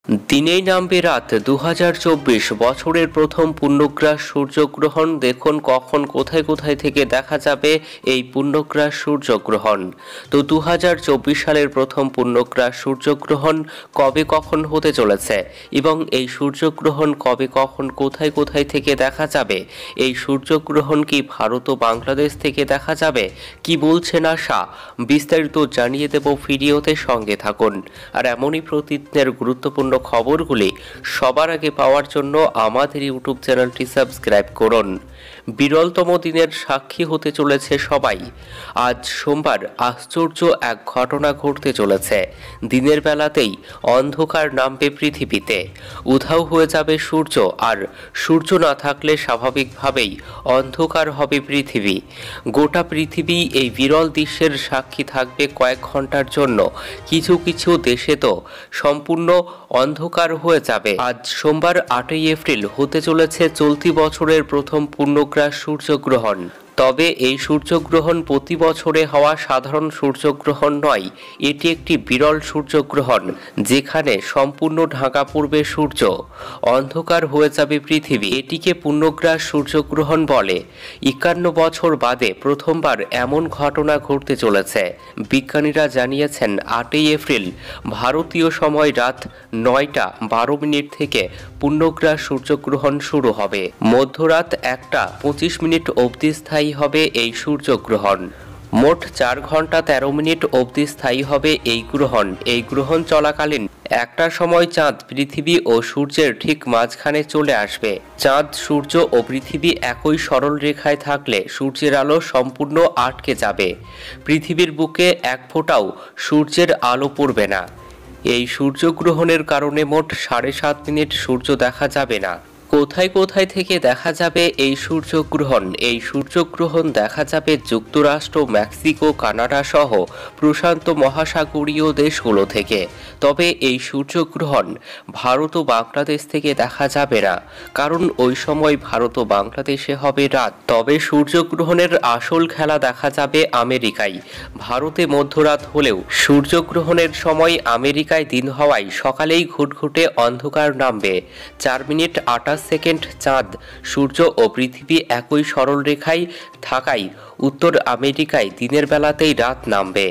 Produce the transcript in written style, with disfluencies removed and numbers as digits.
দিনেই নামবে রাত। 2024 বছরের প্রথম পূর্ণগ্রাস সূর্যগ্রহণ। দেখুন কখন কোথায় কোথায় থেকে দেখা যাবে এই পূর্ণগ্রাস সূর্যগ্রহণ। তো 2024 সালের প্রথম পূর্ণগ্রাস সূর্যগ্রহণ কবে কখন হতে চলেছে এবং এই সূর্যগ্রহণ কবে কখন কোথায় কোথায় থেকে দেখা যাবে, এই সূর্যগ্রহণ কি ভারত ও বাংলাদেশ থেকে দেখা যাবে, কি বলছে নাসা, বিস্তারিত জানিয়ে দেব ভিডিওতে, সঙ্গে থাকুন। আর এমনই প্রতিদিনের গুরুত্বপূর্ণ খবরগুলি সবার আগে পাওয়ার জন্য আমাদের ইউটিউব চ্যানেলটি সাবস্ক্রাইব করুন। বিরলতম দিনের সাক্ষী হতে চলেছে সবাই। আজ সোমবার আশ্চর্য এক ঘটনা ঘটতে চলেছে। দিনের বেলাতেই অন্ধকার নামবে পৃথিবীতে, উধাও হয়ে যাবে সূর্য, আর সূর্য না থাকলে স্বাভাবিকভাবেই অন্ধকার হবে পৃথিবী। গোটা পৃথিবী এই বিরল দৃশ্যের সাক্ষী থাকবে কয়েক ঘন্টার জন্য। কিছু কিছু দেশে তো সম্পূর্ণ অন্ধকার হয়ে যাবে। আজ সোমবার 8ই এপ্রিল হতে চলেছে চলতি বছরের প্রথম পূর্ণগ্রাস সূর্যগ্রহণ। তবে এই সূর্যগ্রহণ প্রতি বছরে হওয়া সাধারণ সূর্যগ্রহণ নয়, এটি একটি বিরল সূর্যগ্রহণ, যেখানে সম্পূর্ণ ঢাকা পড়বে সূর্য, অন্ধকার হয়ে যাবে পৃথিবী। এটিকে পূর্ণগ্রাস সূর্যগ্রহণ বলে। 51 বছর বাদে প্রথমবার এমন ঘটনা ঘটতে চলেছে। বিজ্ঞানীরা জানিয়েছেন 8ই এপ্রিল ভারতীয় সময় রাত 9টা 12 মিনিট থেকে পূর্ণগ্রাস সূর্যগ্রহণ শুরু হবে। মধ্যরাত 1টা 25 মিনিট অবধি স্থায়ী হবে এই সূর্যগ্রহণ। মোট 4 ঘন্টা 13 মিনিট অবধি স্থায়ী হবে এই গ্রহণ। এই গ্রহণ চলাকালীন একটা সময় চাঁদ পৃথিবী ও সূর্যের ঠিক মাঝখানে চলে আসবে। চাঁদ, সূর্য ও পৃথিবী একই সরল রেখায় থাকলে সূর্যের আলো সম্পূর্ণ আটকে যাবে। পৃথিবীর বুকে এক ফোঁটাও সূর্যের আলো পড়বে না। এই সূর্যগ্রহণের কারণে মোট 7.5 মিনিট সূর্য দেখা যাবে না। কোথায় কোথায় থেকে দেখা যাবে এই সূর্যগ্রহণ? এই সূর্যগ্রহণ দেখা যাবে যুক্তরাষ্ট্র, মেক্সিকো, কানাডা সহ প্রশান্ত মহাসাগরীয় দেশগুলো থেকে। তবে এই সূর্যগ্রহণ ভারত ও বাংলাদেশ থেকে দেখা যাবে না, কারণ ওই সময় ভারত ও বাংলাদেশে হবে রাত। তবে সূর্যগ্রহণের আসল খেলা দেখা যাবে আমেরিকায়। ভারতে মধ্যরাত হলেও সূর্যগ্রহণের সময় আমেরিকায় দিন হওয়ায় সকালেই ঘুটঘুটে অন্ধকার নামবে। 4 মিনিট 28 সেকেন্ড চাঁদ, সূর্য ও পৃথিবী একই সরল রেখায় থাকায় উত্তর আমেরিকায় দিনের বেলাতেই রাত নামবে।